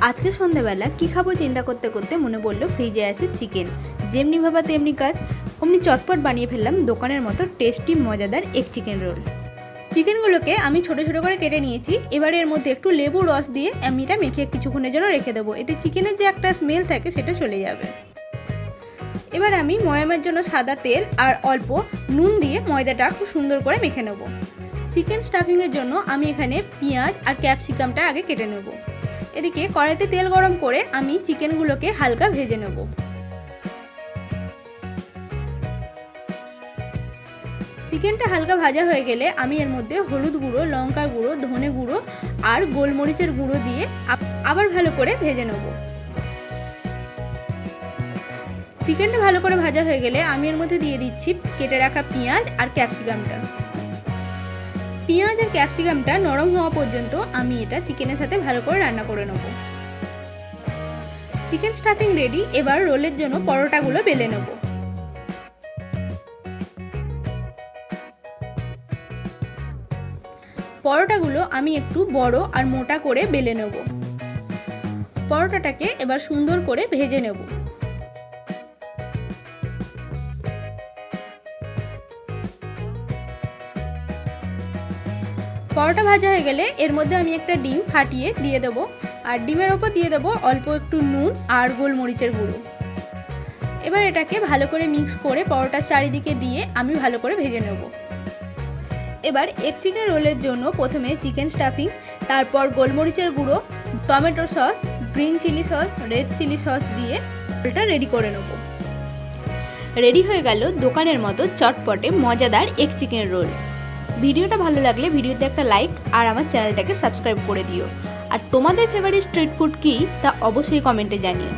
আজকে সন্ধ্যাবেলা কী খাবো চিন্তা করতে করতে মনে পড়লো ফ্রিজে আছে চিকেন। যেমনি ভাবা তেমনি কাজ, অমনি চটপট বানিয়ে ফেললাম দোকানের মতো টেস্টি মজাদার এগ চিকেন রোল। চিকেনগুলোকে আমি ছোটো ছোটো করে কেটে নিয়েছি। এবারে এর মধ্যে একটু লেবু রস দিয়ে আমি এটা মেখে কিছুক্ষণের জন্য রেখে দেবো, এতে চিকেনের যে একটা স্মেল থাকে সেটা চলে যাবে। এবার আমি ময়ামের জন্য সাদা তেল আর অল্প নুন দিয়ে ময়দাটা খুব সুন্দর করে মেখে নেব। চিকেন স্টাফিংয়ের জন্য আমি এখানে পেঁয়াজ আর ক্যাপসিকামটা আগে কেটে নেব। এদিকে কড়াইতে তেল গরম করে আমি চিকেনগুলোকে হালকা ভেজে নেব। চিকেনটা হালকা ভাজা হয়ে গেলে আমি এর মধ্যে হলুদ গুঁড়ো, লঙ্কা গুঁড়ো, ধনে গুঁড়ো আর গোলমরিচের গুঁড়ো দিয়ে আবার ভালো করে ভেজে নেব। চিকেনটা ভালো করে ভাজা হয়ে গেলে আমি এর মধ্যে দিয়ে দিচ্ছি কেটে রাখা পেঁয়াজ আর ক্যাপসিকামটা। পেঁয়াজ আর ক্যাপসিকামটা নরম হওয়া পর্যন্ত আমি এটা চিকেনের সাথে ভালো করে রান্না করে নেব। Chicken stuffing ready. এবার রোলের জন্য পরোটাগুলো বেলে নেব। পরোটাগুলো আমি একটু বড় আর মোটা করে বেলে নেব। পরোটাটাকে এবার সুন্দর করে ভেজে নেব। পরোটা ভাজা হয়ে গেলে এর মধ্যে আমি একটা ডিম ফাটিয়ে দিয়ে দেবো, আর ডিমের ওপর দিয়ে দেবো অল্প একটু নুন আর গোলমরিচের গুঁড়ো। এবার এটাকে ভালো করে মিক্স করে পরোটার চারিদিকে দিয়ে আমি ভালো করে ভেজে নেব। এবার এগ চিকেন রোলের জন্য প্রথমে চিকেন স্টাফিং, তারপর গোলমরিচের গুঁড়ো, tomato sauce, green chilli sauce, red chilli sauce দিয়ে রোলটা রেডি করে নেব। রেডি হয়ে গেল দোকানের মতো চটপটে মজাদার এগ চিকেন রোল। ভিডিওটা ভালো লাগলে ভিডিওতে একটা লাইক আর আমার চ্যানেলটাকে সাবস্ক্রাইব করে দিও। আর তোমাদের ফেভারিট স্ট্রিট ফুড কী তা অবশ্যই কমেন্টে জানিও।